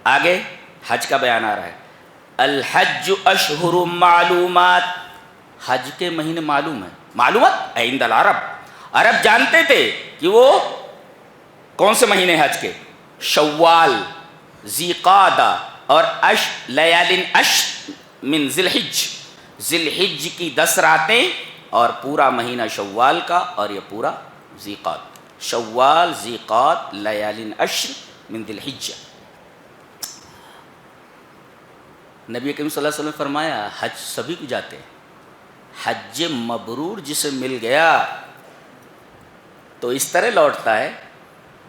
آگے حج کا بیان آ رہا ہے. الحج اشہر معلومات، حج کے مہینے معلوم ہیں. معلومات عند العرب، عرب جانتے تھے کہ وہ کون سے مہینے حج کے؟ شوال، ذی قعدہ اور لیال عشر من ذی الحج، ذی الحج کی 10 راتیں اور پورا مہینہ شوال کا اور یہ پورا ذی قعدہ. شوال، ذی قعدہ، لیال عشر من ذی الحج. نبی کریم صلی اللہ علیہ وسلم نے فرمایا حج سبھی کو جاتے ہیں، حج مبرور جسے مل گیا تو اس طرح لوٹتا ہے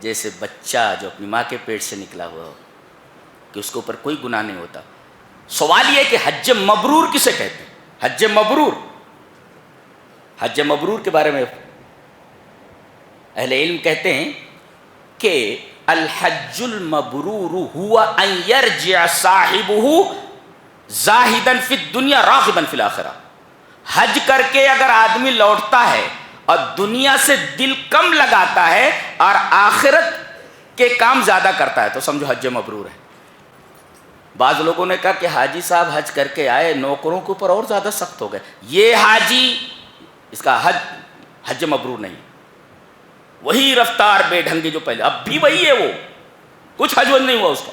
جیسے بچہ جو اپنی ماں کے پیٹ سے نکلا ہوا ہو، کہ اس کے اوپر کوئی گناہ نہیں ہوتا. سوال یہ ہے کہ حج مبرور کسے کہتے ہیں؟ حج مبرور، حج مبرور کے بارے میں اہل علم کہتے ہیں کہ الحج المبرور ہوا ان یرجع صاحبہ زاہداً فی الدنیا راغباً فی الآخرہ. حج کر کے اگر آدمی لوٹتا ہے اور دنیا سے دل کم لگاتا ہے اور آخرت کے کام زیادہ کرتا ہے تو سمجھو حج مبرور ہے. بعض لوگوں نے کہا کہ حاجی صاحب حج کر کے آئے، نوکروں کے اوپر اور زیادہ سخت ہو گئے، یہ حاجی اس کا حج مبرور نہیں. وہی رفتار بے ڈھنگی جو پہلے، اب بھی وہی ہے، وہ کچھ حج نہیں ہوا اس کا.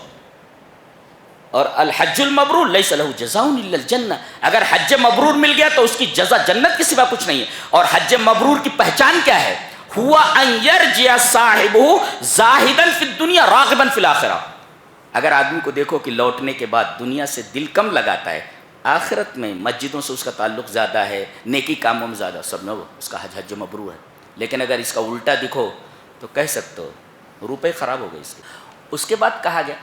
اور الحج المبرور لیس لہ جزاء الا الجنہ، اگر حج مبرور مل گیا تو اس کی جزا جنت کے سوا کچھ نہیں ہے. اور حج مبرور کی پہچان کیا ہے؟ ہوا ان یرجع صاحبہ زاہدا فی الدنیا راغبا فی الآخرہ. اگر آدمی کو دیکھو کہ لوٹنے کے بعد دنیا سے دل کم لگاتا ہے، آخرت میں مسجدوں سے اس کا تعلق زیادہ ہے، نیکی کاموں میں زیادہ، سب میں وہ اس کا حج مبرور ہے. لیکن اگر اس کا الٹا دکھو تو کہہ سکتے ہو روپے خراب ہو گئے اس کے. اس کے بعد کہا گیا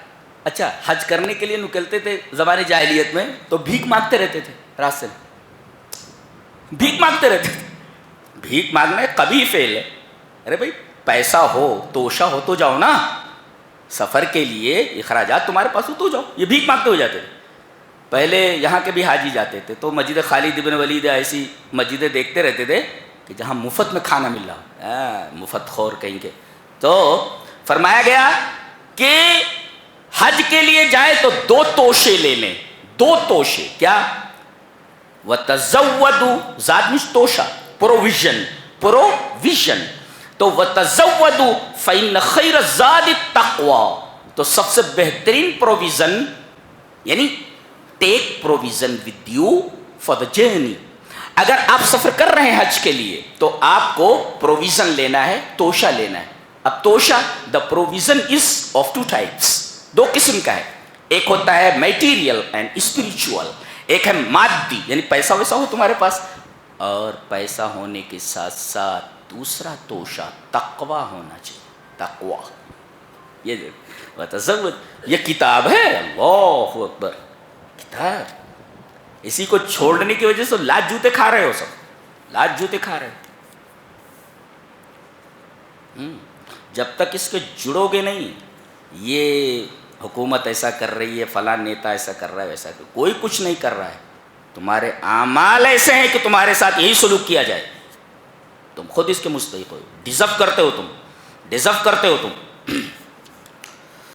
اچھا حج کرنے کے لیے نکلتے تھے زمانے جاہلیت میں تو بھیک مانگتے رہتے تھے، راستے میں بھیک مانگتے رہتے تھے. بھیک مانگنا ایک قبیح فعل ہے. ارے بھائی پیسہ ہو، توشہ ہو تو جاؤ نا، سفر کے لیے اخراجات تمہارے پاس ہو تو جاؤ. یہ بھیک مانگتے ہو جاتے تھے. پہلے یہاں کے بھی حاجی جاتے تھے تو مسجد خالد بن ولید ایسی مسجدیں دیکھتے رہتے تھے کہ جہاں مفت میں کھانا مل رہا ہو، مفت خور کہیں کے. تو فرمایا گیا کہ حج کے لیے جائے تو 2 توشے لے لیں. 2 توشے کیا؟ وَتَزَوَّدُوا، زاد مش توشہ، پروویژن، پروویژن. تو وَتَزَوَّدُوا فَإِنَّ خَيْرَ الزَّادِ التَّقْوَىٰ، تو سب سے بہترین پروویژن یعنی take provision with you for the journey. اگر آپ سفر کر رہے ہیں حج کے لیے تو آپ کو پروویژن لینا ہے، توشہ لینا ہے. اب توشہ، the provision is of 2 types, 2 قسم کا ہے. ایک ہوتا ہے میٹیریل اینڈ اسپریچول، ایک ہے مادی یعنی پیسہ ویسا ہو تمہارے پاس، اور پیسہ ہونے کے ساتھ ساتھ دوسرا توشہ تقوی ہونا چاہیے. تقوی، یہ وتزود، یہ کتاب ہے، اللہ اکبر، کتاب. اسی کو چھوڑنے کی وجہ سے لات جوتے کھا رہے ہو، سب لات جوتے کھا رہے ہو. جب تک اس کے جڑو گے نہیں، یہ حکومت ایسا کر رہی ہے، فلاں نیتا ایسا کر رہا ہے، ویسا کوئی کچھ نہیں کر رہا ہے. تمہارے اعمال ایسے ہیں کہ تمہارے ساتھ یہی سلوک کیا جائے. تم خود اس کے مستحق ہو، ڈیزرو کرتے ہو، تم ڈیزرو کرتے ہو تم.